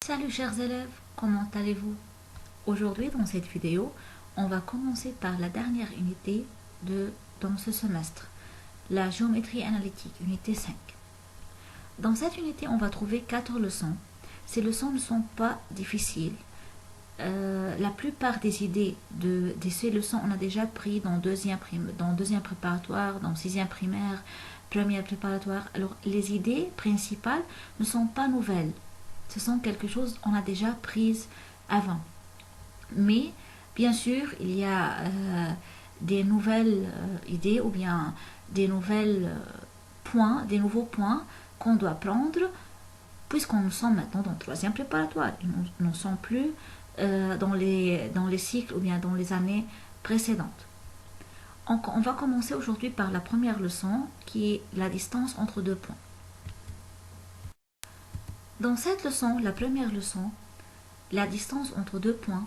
Salut chers élèves, comment allez-vous? Aujourd'hui dans cette vidéo, on va commencer par la dernière unité dans ce semestre, la géométrie analytique, unité 5. Dans cette unité, on va trouver 4 leçons. Ces leçons ne sont pas difficiles. La plupart des idées de ces leçons, on a déjà pris dans deuxième préparatoire, dans sixième primaire, première préparatoire. Alors les idées principales ne sont pas nouvelles. Ce sont quelque chose qu'on a déjà prise avant. Mais bien sûr, il y a des nouvelles idées ou bien des nouveaux points qu'on doit prendre puisqu'on sommes maintenant dans le troisième préparatoire. Nous ne sommes plus dans les cycles ou bien dans les années précédentes. On va commencer aujourd'hui par la première leçon qui est la distance entre deux points. Dans cette leçon, la première leçon, la distance entre deux points,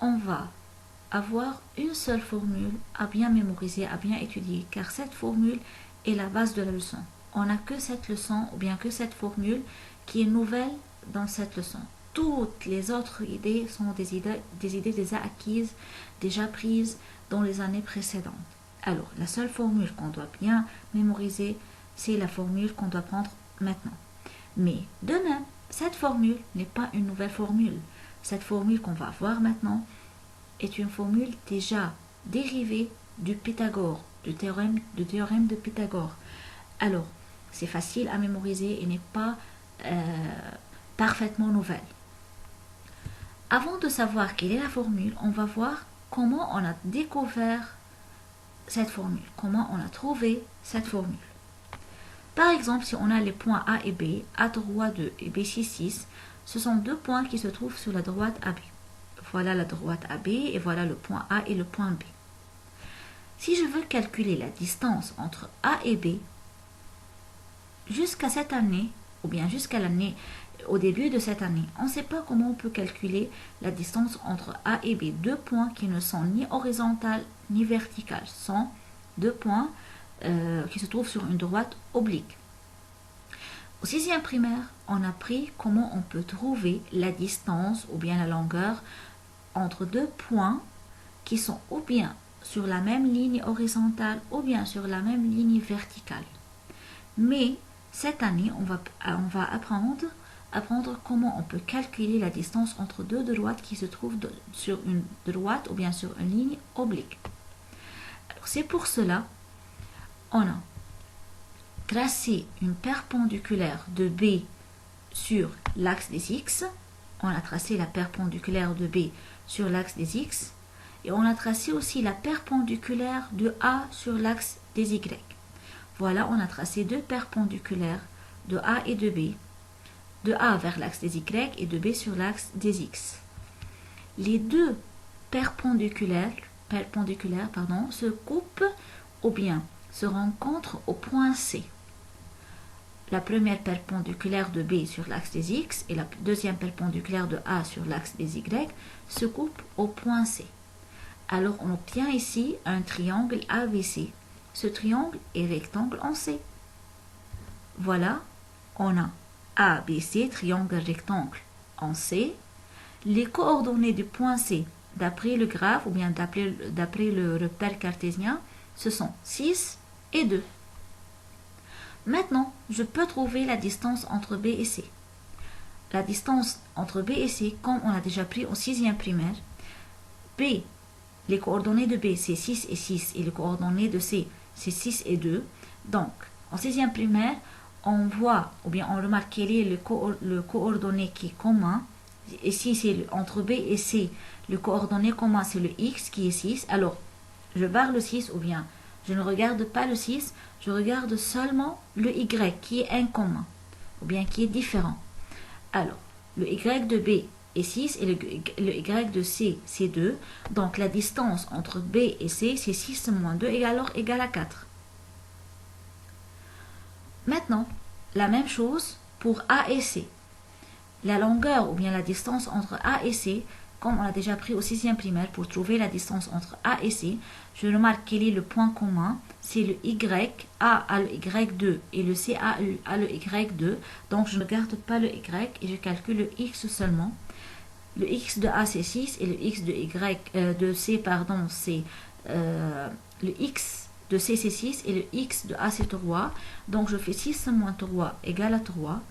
on va avoir une seule formule à bien mémoriser, à bien étudier, car cette formule est la base de la leçon. On n'a que cette leçon ou bien que cette formule qui est nouvelle dans cette leçon. Toutes les autres idées sont des idées déjà acquises, déjà prises dans les années précédentes. Alors, la seule formule qu'on doit bien mémoriser, c'est la formule qu'on doit prendre maintenant. Mais de même, cette formule n'est pas une nouvelle formule. Cette formule qu'on va voir maintenant est une formule déjà dérivée du Pythagore, du théorème de Pythagore. Alors, c'est facile à mémoriser et n'est pas parfaitement nouvelle. Avant de savoir quelle est la formule, on va voir comment on a découvert cette formule, comment on a trouvé cette formule. Par exemple, si on a les points A et B, A droit 2 et B 6, ce sont deux points qui se trouvent sur la droite AB. Voilà la droite AB et voilà le point A et le point B. Si je veux calculer la distance entre A et B, jusqu'à cette année, ou bien jusqu'à l'année, au début de cette année, on ne sait pas comment on peut calculer la distance entre A et B. Deux points qui ne sont ni horizontales ni verticales, sont deux points qui se trouvent sur une droite oblique. Au sixième primaire, on a appris comment on peut trouver la distance ou bien la longueur entre deux points qui sont ou bien sur la même ligne horizontale ou bien sur la même ligne verticale. Mais cette année, on va apprendre comment on peut calculer la distance entre deux droites qui se trouvent sur une droite ou bien sur une ligne oblique. C'est pour cela on a tracé une perpendiculaire de B sur l'axe des X. On a tracé la perpendiculaire de B sur l'axe des X. Et on a tracé aussi la perpendiculaire de A sur l'axe des Y. Voilà, on a tracé deux perpendiculaires de A et de B. De A vers l'axe des Y et de B sur l'axe des X. Les deux perpendiculaires se coupent ou bien se rencontrent au point C. La première perpendiculaire de B sur l'axe des X et la deuxième perpendiculaire de A sur l'axe des Y se coupent au point C. Alors on obtient ici un triangle ABC. Ce triangle est rectangle en C. Voilà, on a ABC, triangle rectangle en C. Les coordonnées du point C, d'après le graphe ou bien d'après le repère cartésien, ce sont 6 et 2. Maintenant, je peux trouver la distance entre B et C. La distance entre B et C, comme on a déjà pris au sixième primaire, B, les coordonnées de B, c'est 6 et 6, et les coordonnées de C, c'est 6 et 2. Donc, en sixième primaire, on voit, ou bien on remarque quel est le coordonné qui est commun. Ici, c'est entre B et C, le coordonné commun, c'est le X qui est 6. Alors, je barre le 6 ou bien je ne regarde pas le 6, je regarde seulement le Y qui est incommun, ou bien qui est différent. Alors, le Y de B est 6 et le Y de C, c'est 2. Donc, la distance entre B et C, c'est 6 moins 2 égale à 4. Maintenant, la même chose pour A et C. La longueur ou bien la distance entre A et C, comme on a déjà pris au 6e primaire, pour trouver la distance entre A et C, je remarque quel est le point commun. C'est le Y, A a le Y2 et le C a le Y2. Donc je ne garde pas le Y et je calcule le X seulement. Le X de A c'est 6 et le X de C, pardon, c'est le X de C c'est 6 et le X de A c'est 3. Donc je fais 6 moins 3 égale à 3.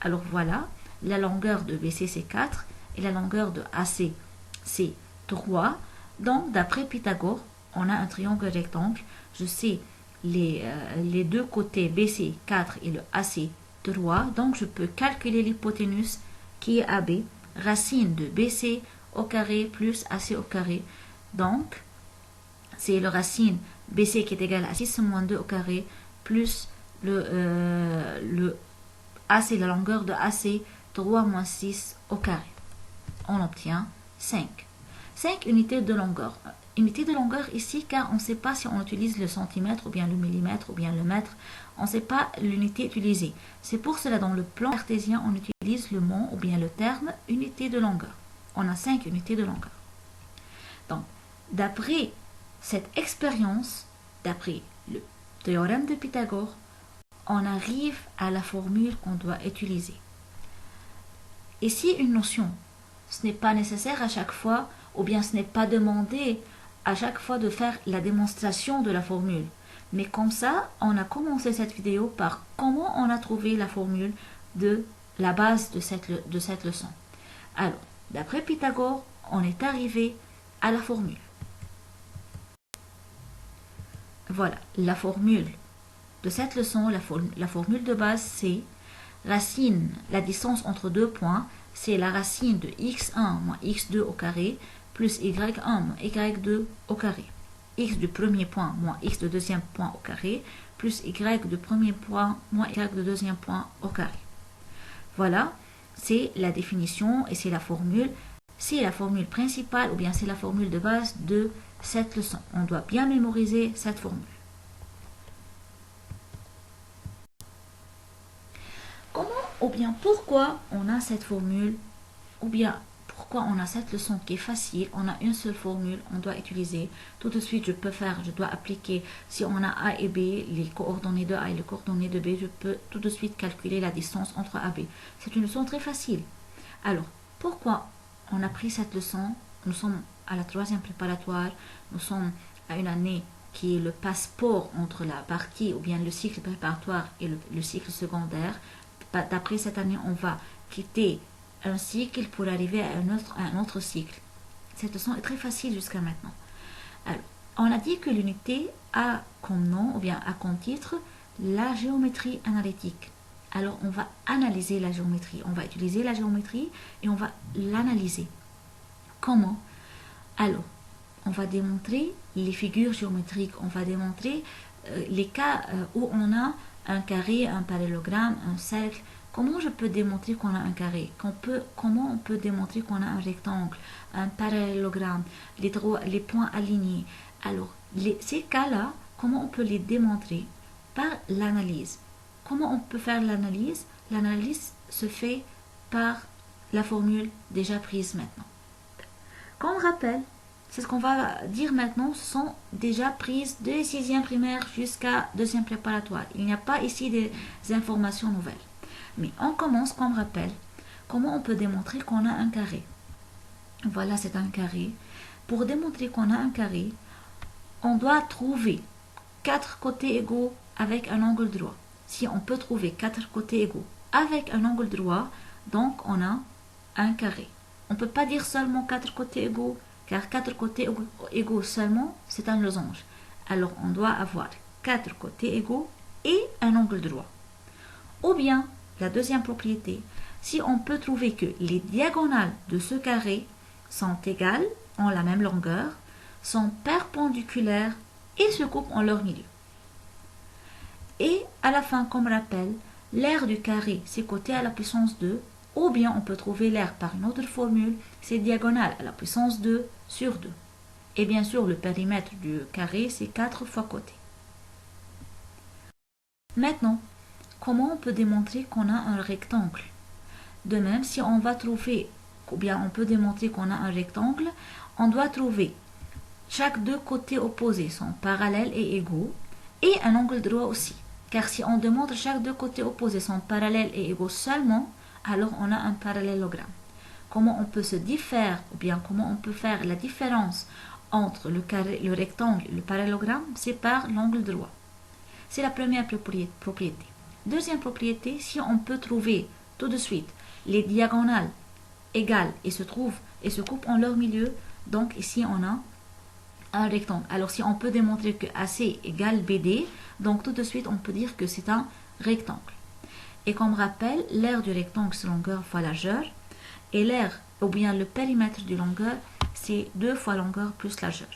Alors voilà, la longueur de BC c'est 4 et la longueur de AC c'est 3. Donc d'après Pythagore, on a un triangle rectangle. Je sais les deux côtés BC 4 et le AC 3. Donc je peux calculer l'hypoténuse qui est AB, racine de BC au carré plus AC au carré. Donc c'est le racine BC qui est égal à 6 moins 2 au carré plus le AC, la longueur de AC, 3 moins 6 au carré. On obtient 5. 5 unités de longueur. Unité de longueur ici car on ne sait pas si on utilise le centimètre ou bien le millimètre ou bien le mètre. On ne sait pas l'unité utilisée. C'est pour cela dans le plan cartésien on utilise le mot ou bien le terme unité de longueur. On a 5 unités de longueur. Donc, d'après cette expérience, d'après le théorème de Pythagore, on arrive à la formule qu'on doit utiliser. Ici, une notion, ce n'est pas nécessaire à chaque fois, ou bien ce n'est pas demandé à chaque fois de faire la démonstration de la formule. Mais comme ça, on a commencé cette vidéo par comment on a trouvé la formule de la base de cette leçon. Alors, d'après Pythagore, on est arrivé à la formule. Voilà, la formule de cette leçon, la formule de base, c'est racine, la distance entre deux points, c'est la racine de x1 moins x2 au carré plus y1 moins y2 au carré. X du premier point moins x du deuxième point au carré plus y du premier point moins y du deuxième point au carré. Voilà, c'est la définition et c'est la formule. C'est la formule principale ou bien c'est la formule de base de cette leçon. On doit bien mémoriser cette formule. Comment ou bien pourquoi on a cette formule ou bien pourquoi on a cette leçon qui est facile, on a une seule formule, on doit utiliser. Tout de suite, je dois appliquer, si on a A et B, les coordonnées de A et les coordonnées de B, je peux tout de suite calculer la distance entre A et B. C'est une leçon très facile. Alors, pourquoi on a pris cette leçon? Nous sommes à la 3e préparatoire, nous sommes à une année qui est le passeport entre la partie ou bien le cycle préparatoire et le cycle secondaire. D'après cette année, on va quitter un cycle pour arriver à un autre cycle. Cette leçon est très facile jusqu'à maintenant. Alors, on a dit que l'unité a comme nom ou bien a comme titre la géométrie analytique. Alors, on va analyser la géométrie. On va utiliser la géométrie et on va l'analyser. Comment? Alors, on va démontrer les figures géométriques. On va démontrer les cas où on a un carré, un parallélogramme, un cercle. Comment je peux démontrer qu'on a un carré? Comment on peut démontrer qu'on a un rectangle, un parallélogramme, les points alignés? Alors, ces cas-là, comment on peut les démontrer? Par l'analyse. Comment on peut faire l'analyse? L'analyse se fait par la formule déjà prise maintenant. Comme rappel, c'est ce qu'on va dire maintenant, ce sont déjà prises de 6e primaire jusqu'à 2e préparatoire. Il n'y a pas ici des informations nouvelles. Mais on commence comme rappel. Comment on peut démontrer qu'on a un carré? Voilà, c'est un carré. Pour démontrer qu'on a un carré, on doit trouver 4 côtés égaux avec un angle droit. Si on peut trouver 4 côtés égaux avec un angle droit, donc on a un carré. On ne peut pas dire seulement 4 côtés égaux, car 4 côtés égaux seulement, c'est un losange. Alors on doit avoir 4 côtés égaux et un angle droit. Ou bien, la deuxième propriété, si on peut trouver que les diagonales de ce carré sont égales, ont la même longueur, sont perpendiculaires et se coupent en leur milieu. Et à la fin, comme rappel, l'aire du carré, c'est côté à la puissance 2, ou bien on peut trouver l'aire par une autre formule, c'est diagonale à la puissance 2 sur 2. Et bien sûr, le périmètre du carré, c'est 4 fois côté. Maintenant, comment on peut démontrer qu'on a un rectangle? De même, si on va trouver ou bien on peut démontrer qu'on a un rectangle, on doit trouver chaque deux côtés opposés sont parallèles et égaux, et un angle droit aussi. Car si on démontre chaque deux côtés opposés sont parallèles et égaux seulement, alors on a un parallélogramme. Comment on peut se différer, ou bien comment on peut faire la différence entre le rectangle et le parallélogramme, c'est par l'angle droit. C'est la première propriété. Deuxième propriété, si on peut trouver tout de suite les diagonales égales et se coupent en leur milieu, donc ici on a un rectangle. Alors si on peut démontrer que AC égale BD, donc tout de suite on peut dire que c'est un rectangle. Et comme rappel, l'aire du rectangle c'est longueur fois largeur, et l'aire ou bien le périmètre du longueur c'est 2 fois longueur plus largeur.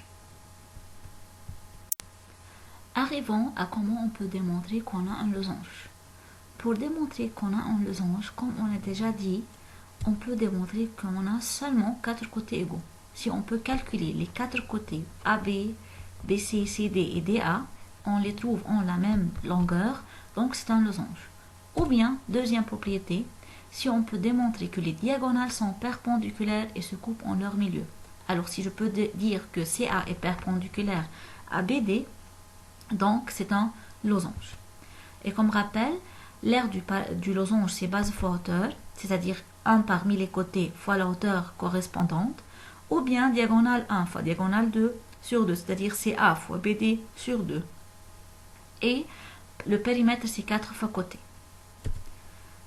Arrivons à comment on peut démontrer qu'on a un losange. Pour démontrer qu'on a un losange, comme on a déjà dit, on peut démontrer qu'on a seulement 4 côtés égaux. Si on peut calculer les 4 côtés AB, BC, CD et DA, on les trouve en la même longueur, donc c'est un losange. Ou bien, deuxième propriété, si on peut démontrer que les diagonales sont perpendiculaires et se coupent en leur milieu. Alors si je peux dire que CA est perpendiculaire à BD, donc c'est un losange. Et comme rappel, l'aire du losange c'est base fois hauteur, c'est-à-dire 1 parmi les côtés fois la hauteur correspondante, ou bien diagonale 1 fois diagonale 2 sur 2, c'est-à-dire CA fois BD sur 2. Et le périmètre c'est 4 fois côté.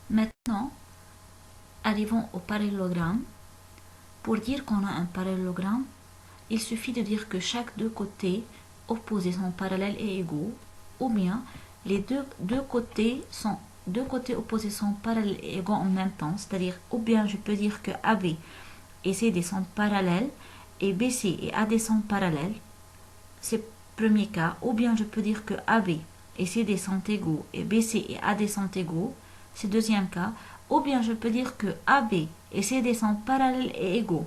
Maintenant, arrivons au parallélogramme. Pour dire qu'on a un parallélogramme, il suffit de dire que chaque deux côtés opposés sont parallèles et égaux, ou bien les deux côtés opposés sont parallèles et égaux en même temps, c'est-à-dire ou bien je peux dire que AB et CD sont parallèles et BC et AD sont parallèles, c'est le premier cas, ou bien je peux dire que AB et CD sont égaux et BC et AD sont égaux, c'est le deuxième cas, ou bien je peux dire que AB et CD sont parallèles et égaux.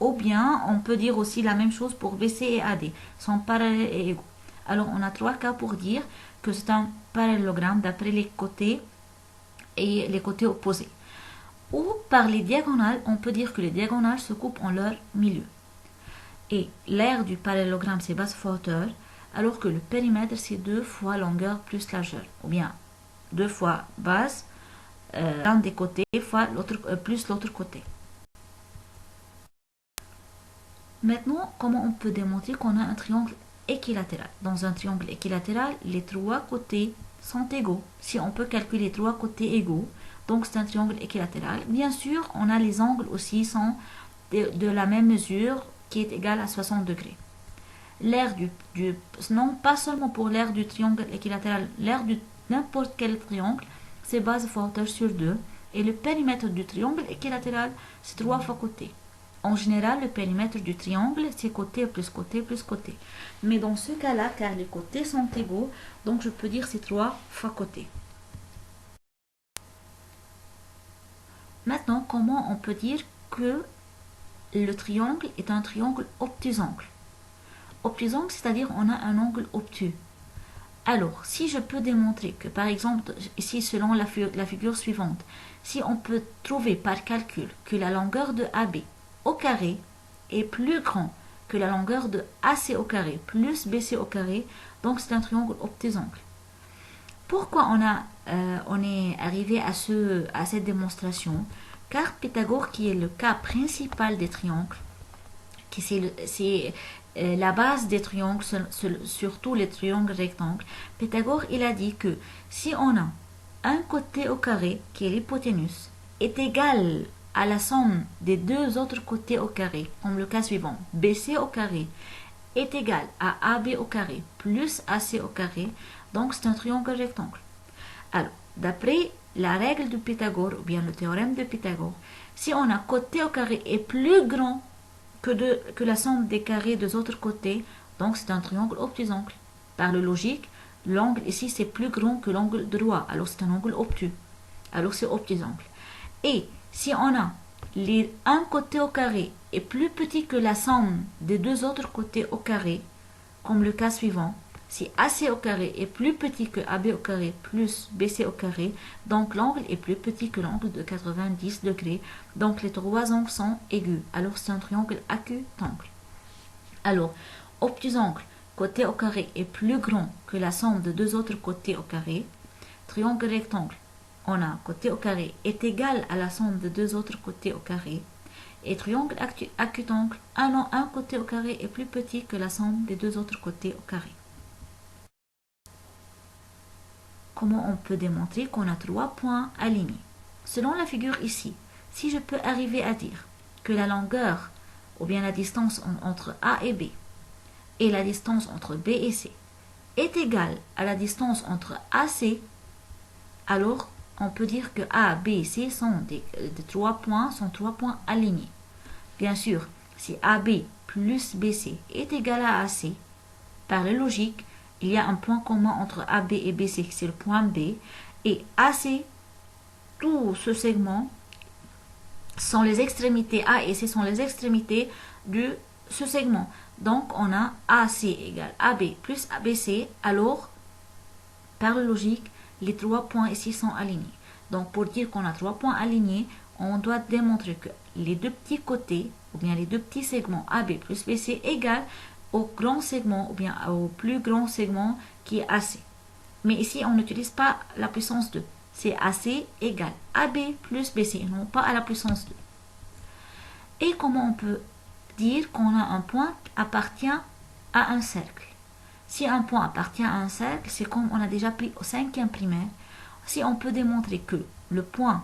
Ou bien, on peut dire aussi la même chose pour BC et AD, sont parallèles et égaux. Alors, on a 3 cas pour dire que c'est un parallélogramme d'après les côtés et les côtés opposés. Ou par les diagonales, on peut dire que les diagonales se coupent en leur milieu. Et l'aire du parallélogramme, c'est base fois hauteur, alors que le périmètre, c'est 2 fois longueur plus largeur. Ou bien 2 fois base, l'un des côtés fois plus l'autre côté. Maintenant, comment on peut démontrer qu'on a un triangle équilatéral? Dans un triangle équilatéral, les 3 côtés sont égaux. Si on peut calculer 3 côtés égaux, donc c'est un triangle équilatéral. Bien sûr, on a les angles aussi sont de la même mesure qui est égale à 60 degrés. L'aire non pas seulement pour l'aire du triangle équilatéral, l'aire de n'importe quel triangle, c'est base fois hauteur sur 2. Et le périmètre du triangle équilatéral, c'est 3 fois côté. En général, le périmètre du triangle, c'est côté plus côté plus côté. Mais dans ce cas-là, car les côtés sont égaux, donc je peux dire c'est 3 fois côté. Maintenant, comment on peut dire que le triangle est un triangle obtusangle? Obtusangle, c'est-à-dire on a un angle obtus. Alors, si je peux démontrer que, par exemple, ici, selon la figure suivante, si on peut trouver par calcul que la longueur de AB au carré est plus grand que la longueur de AC au carré plus BC au carré, donc c'est un triangle obtusangle. Pourquoi on est arrivé à cette démonstration? Car Pythagore, qui est le cas principal des triangles, c'est la base des triangles, surtout les triangles rectangles, Pythagore il a dit que si on a un côté au carré, qui est l'hypoténuse, est égal à la somme des deux autres côtés au carré, comme le cas suivant, BC au carré est égal à AB au carré plus AC au carré, donc c'est un triangle rectangle. Alors, d'après la règle de Pythagore, ou bien le théorème de Pythagore, si on a côté au carré est plus grand que la somme des carrés des autres côtés, donc c'est un triangle obtusangle. Par le logique, l'angle ici c'est plus grand que l'angle droit, alors c'est un angle obtus. Alors c'est obtusangle. Et si on a un côté au carré est plus petit que la somme des deux autres côtés au carré, comme le cas suivant, Si AC au carré est plus petit que AB au carré plus BC au carré, donc l'angle est plus petit que l'angle de 90 degrés. Donc les trois angles sont aigus. Alors c'est un triangle acute-angle. Alors, obtus-angle, côté au carré est plus grand que la somme de deux autres côtés au carré. Triangle rectangle, on a côté au carré est égal à la somme de deux autres côtés au carré. Et triangle acute-angle, un côté au carré est plus petit que la somme des deux autres côtés au carré. Comment on peut démontrer qu'on a trois points alignés? Selon la figure ici, si je peux arriver à dire que la longueur ou bien la distance entre A et B et la distance entre B et C est égale à la distance entre AC, alors on peut dire que A, B et C sont des trois points alignés. Bien sûr, si AB plus BC est égal à AC, par la logique, il y a un point commun entre AB et BC, c'est le point B, et AC, tout ce segment sont les extrémités, A et C sont les extrémités de ce segment. Donc on a AC égale AB plus ABC, alors par la logique, les trois points ici sont alignés. Donc pour dire qu'on a trois points alignés, on doit démontrer que les deux petits côtés, ou bien les deux petits segments AB plus BC égale au grand segment, ou bien au plus grand segment qui est AC. Mais ici, on n'utilise pas la puissance 2. C'est AC égale AB plus BC, non pas à la puissance 2. Et comment on peut dire qu'on a un point qui appartient à un cercle? Si un point appartient à un cercle, c'est comme on a déjà pris au 5e primaire. Si on peut démontrer que le point,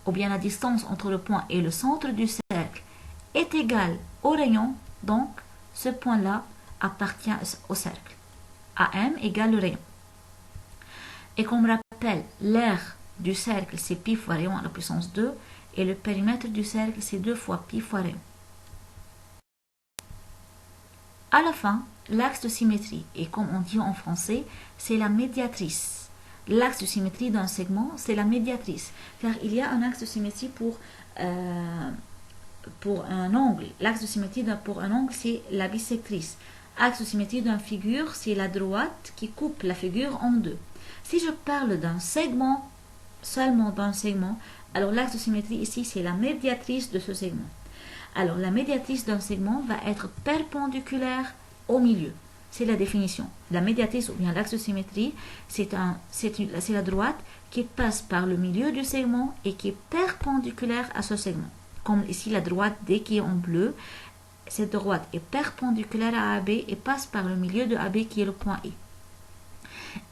ou bien la distance entre le point et le centre du cercle est égale au rayon, donc ce point-là appartient au cercle. AM égale le rayon. Et comme rappelle, l'aire du cercle, c'est pi fois rayon à la puissance 2, et le périmètre du cercle, c'est 2 fois pi fois rayon. À la fin, l'axe de symétrie, et comme on dit en français, c'est la médiatrice. L'axe de symétrie d'un segment, c'est la médiatrice, car il y a un axe de symétrie pour un angle. L'axe de symétrie pour un angle, c'est la bisectrice. Axe de symétrie d'une figure, c'est la droite qui coupe la figure en deux. Si je parle d'un segment, seulement d'un segment, alors l'axe de symétrie ici, c'est la médiatrice de ce segment. Alors la médiatrice d'un segment va être perpendiculaire au milieu. C'est la définition. La médiatrice ou bien l'axe de symétrie, c'est la droite qui passe par le milieu du segment et qui est perpendiculaire à ce segment. Comme ici la droite D qui est en bleu, cette droite est perpendiculaire à AB et passe par le milieu de AB qui est le point E.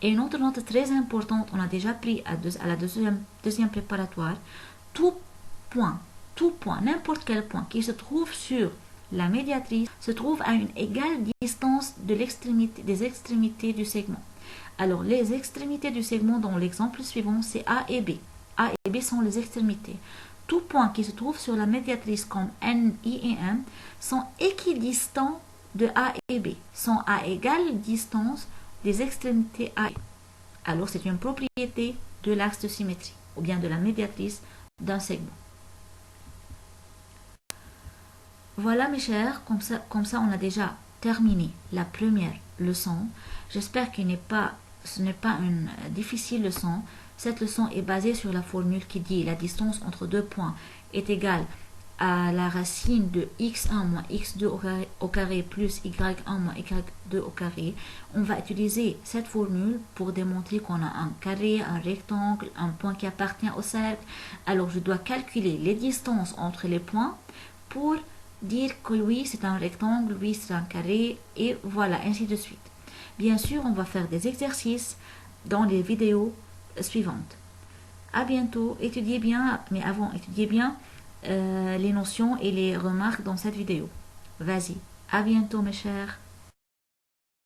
Et une autre note très importante, on a déjà pris à la deuxième préparatoire, tout point, n'importe quel point qui se trouve sur la médiatrice se trouve à une égale distance des extrémités du segment. Alors les extrémités du segment dans l'exemple suivant, c'est A et B. A et B sont les extrémités. Tout point qui se trouve sur la médiatrice comme N, I et M sont équidistants de A et B, sont à égale distance des extrémités A et B. Alors c'est une propriété de l'axe de symétrie ou bien de la médiatrice d'un segment. Voilà mes chers, comme ça on a déjà terminé la première leçon. J'espère que ce n'est pas une difficile leçon. Cette leçon est basée sur la formule qui dit la distance entre deux points est égale à la racine de x1 moins x2 au carré plus y1 moins y2 au carré. On va utiliser cette formule pour démontrer qu'on a un carré, un rectangle, un point qui appartient au cercle. Alors je dois calculer les distances entre les points pour dire que oui c'est un rectangle, oui c'est un carré et voilà, ainsi de suite. Bien sûr, on va faire des exercices dans les vidéos suivantes. À bientôt, étudiez bien, mais avant, étudiez bien les notions et les remarques dans cette vidéo. Vas-y, à bientôt mes chers.